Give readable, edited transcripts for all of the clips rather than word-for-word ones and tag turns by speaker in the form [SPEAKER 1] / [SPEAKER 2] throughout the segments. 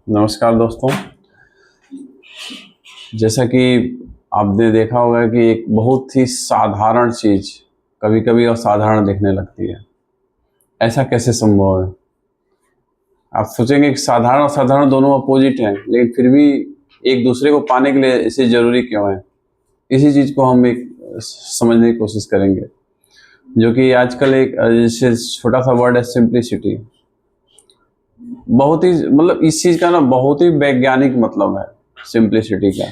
[SPEAKER 1] नमस्कार दोस्तों। जैसा कि आपने देखा होगा कि एक बहुत ही साधारण चीज़ कभी कभी असाधारण दिखने लगती है। ऐसा कैसे संभव है? आप सोचेंगे कि साधारण और असाधारण दोनों अपोजिट हैं, लेकिन फिर भी एक दूसरे को पाने के लिए इसे ज़रूरी क्यों है? इसी चीज़ को हम एक समझने की कोशिश करेंगे, जो कि आजकल एक जैसे छोटा सा वर्ड है सिंप्लिसिटी। बहुत ही मतलब इस चीज़ का ना बहुत ही वैज्ञानिक मतलब है सिंप्लिसिटी का।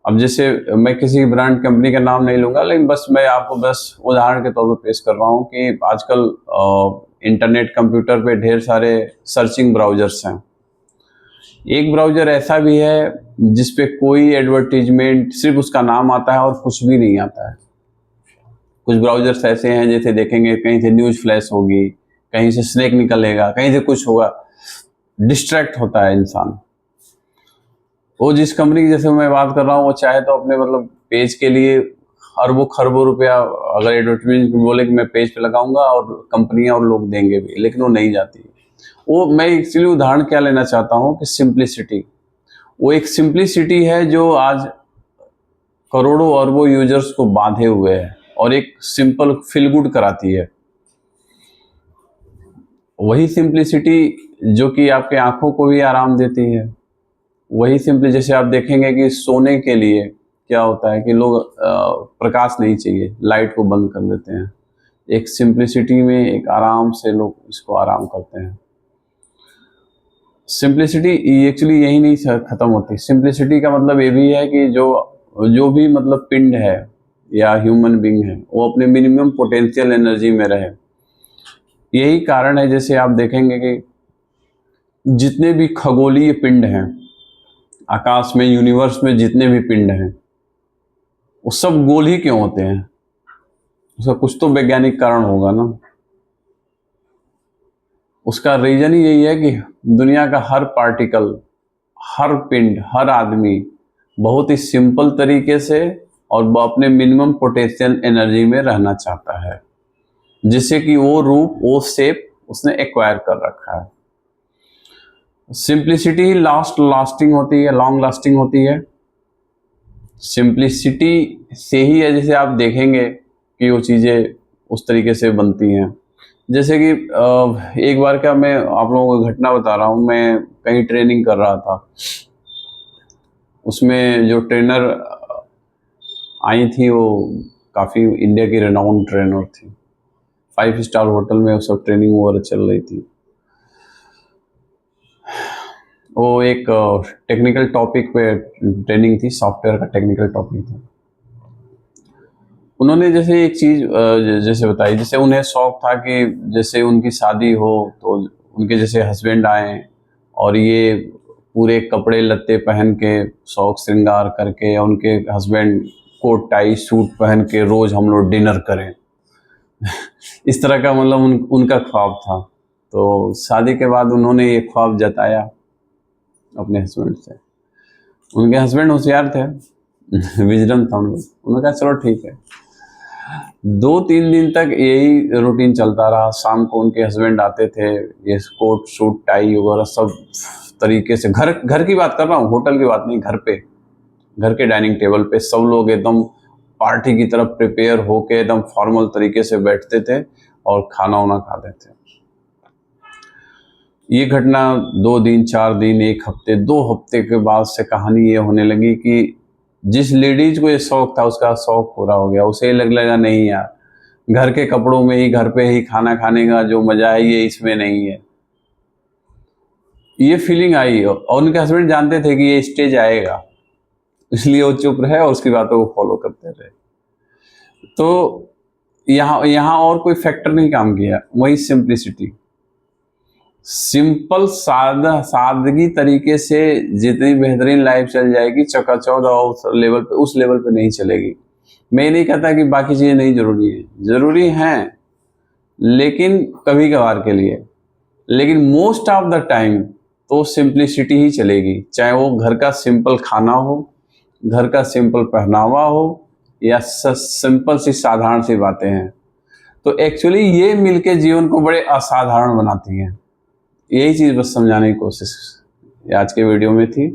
[SPEAKER 1] अब जैसे मैं किसी ब्रांड कंपनी का नाम नहीं लूंगा, लेकिन बस मैं आपको बस उदाहरण के तौर पर पेश कर रहा हूँ कि आजकल इंटरनेट कंप्यूटर पे ढेर सारे सर्चिंग ब्राउजर्स हैं। एक ब्राउजर ऐसा भी है जिसपे कोई एडवर्टीजमेंट, सिर्फ उसका नाम आता है और कुछ भी नहीं आता है। कुछ ब्राउजर्स ऐसे हैं जैसे देखेंगे कहीं से न्यूज फ्लैश होगी, कहीं से स्नेक निकलेगा, कहीं से कुछ होगा, डिस्ट्रैक्ट होता है इंसान। वो जिस कंपनी की जैसे मैं बात कर रहा हूँ वो चाहे तो अपने मतलब पेज के लिए अरबों खरबों रुपया अगर एडवर्टाइजमेंट बोले कि मैं पेज पे लगाऊंगा और कंपनियां और लोग देंगे भी, लेकिन वो नहीं जाती। वो मैं एक्चुअली उदाहरण क्या लेना चाहता हूँ कि सिंप्लिसिटी, वो एक सिंप्लिसिटी है जो आज करोड़ों अरबों यूजर्स को बांधे हुए है और एक सिंपल फील गुड कराती है। वही सिंप्लिसिटी जो कि आपके आंखों को भी आराम देती है। वही सिंपली जैसे आप देखेंगे कि सोने के लिए क्या होता है कि लोग प्रकाश नहीं चाहिए, लाइट को बंद कर देते हैं। एक सिंप्लिसिटी में एक आराम से लोग इसको आराम करते हैं। सिंप्लिसिटी एक्चुअली यही नहीं खत्म होती। सिंप्लिसिटी का मतलब ये भी है कि जो जो भी मतलब पिंड है या ह्यूमन बीइंग है वो अपने मिनिमम पोटेंशियल एनर्जी में रहे। यही कारण है जैसे आप देखेंगे कि जितने भी खगोलीय पिंड हैं आकाश में, यूनिवर्स में जितने भी पिंड हैं वो सब गोल ही क्यों होते हैं? उसका कुछ तो वैज्ञानिक कारण होगा ना। उसका रीजन ही यही है कि दुनिया का हर पार्टिकल, हर पिंड, हर आदमी बहुत ही सिंपल तरीके से और वो अपने मिनिमम पोटेंशियल एनर्जी में रहना चाहता है, जिससे कि वो रूप, वो शेप उसने एक्वायर कर रखा है। सिंप्लिसिटी लास्टिंग होती है, लॉन्ग लास्टिंग होती है। सिंप्लिसिटी से ही है जैसे आप देखेंगे कि वो चीज़ें उस तरीके से बनती हैं। जैसे कि एक बार क्या, मैं आप लोगों को घटना बता रहा हूँ। मैं कहीं ट्रेनिंग कर रहा था, उसमें जो ट्रेनर आई थी वो काफ़ी इंडिया की रेनाउंड ट्रेनर थी। 5 स्टार होटल में वो सब ट्रेनिंग वगैरह चल रही थी। वो एक टेक्निकल टॉपिक पे ट्रेनिंग थी, सॉफ्टवेयर का टेक्निकल टॉपिक था। उन्होंने जैसे एक चीज़ जैसे बताई, जैसे उन्हें शौक था कि जैसे उनकी शादी हो तो उनके जैसे हस्बैंड आए और ये पूरे कपड़े लत्ते पहन के शौक श्रृंगार करके, उनके हस्बैंड कोट टाई सूट पहन के रोज़ हम लोग डिनर करें। इस तरह का मतलब उनका ख्वाब था। तो शादी के बाद उन्होंने ये ख्वाब जताया अपने हस्बैंड से। उनके हस्बैंड होशियार थे, विजडम था उनको। उन्होंने कहा चलो ठीक है। 2-3 दिन तक यही रूटीन चलता रहा। शाम को उनके हस्बैंड आते थे, ये कोट सूट टाई वगैरह सब तरीके से, घर घर की बात कर रहा हूँ, होटल की बात नहीं, घर पे, घर के डाइनिंग टेबल पे सब लोग एकदम पार्टी की तरफ प्रिपेयर होके एकदम फॉर्मल तरीके से बैठते थे और खाना वाना खाते थे। ये घटना 2 दिन, 4 दिन, 1 हफ्ते, 2 हफ्ते के बाद से कहानी ये होने लगी कि जिस लेडीज को ये शौक था उसका शौक पूरा हो गया। उसे लग लगा नहीं यार, घर के कपड़ों में ही, घर पे ही खाना खाने का जो मजा है ये इसमें नहीं है। ये फीलिंग आई और उनके हस्बैंड जानते थे कि ये स्टेज आएगा, इसलिए वो चुप रहे और उसकी बातों को फॉलो करते रहे। तो यहाँ यहाँ और कोई फैक्टर नहीं काम किया, वही सिंप्लिसिटी। सिंपल सादगी तरीके से जितनी बेहतरीन लाइफ चल जाएगी, चकाचौंध और उस लेवल पे नहीं चलेगी। मैं नहीं कहता कि बाकी चीज़ें नहीं जरूरी है, जरूरी हैं, लेकिन कभी कभार के लिए। लेकिन मोस्ट ऑफ द टाइम तो सिंप्लिसिटी ही चलेगी, चाहे वो घर का सिंपल खाना हो, घर का सिंपल पहनावा हो, या सिंपल सी साधारण सी बातें हैं। तो एक्चुअली ये मिलके जीवन को बड़े असाधारण बनाती हैं। यही चीज़ बस समझाने की कोशिश ये आज के वीडियो में थी।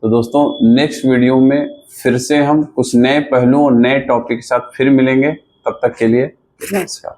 [SPEAKER 1] तो दोस्तों नेक्स्ट वीडियो में फिर से हम कुछ नए पहलुओं और नए टॉपिक के साथ फिर मिलेंगे। तब तक के लिए नमस्कार।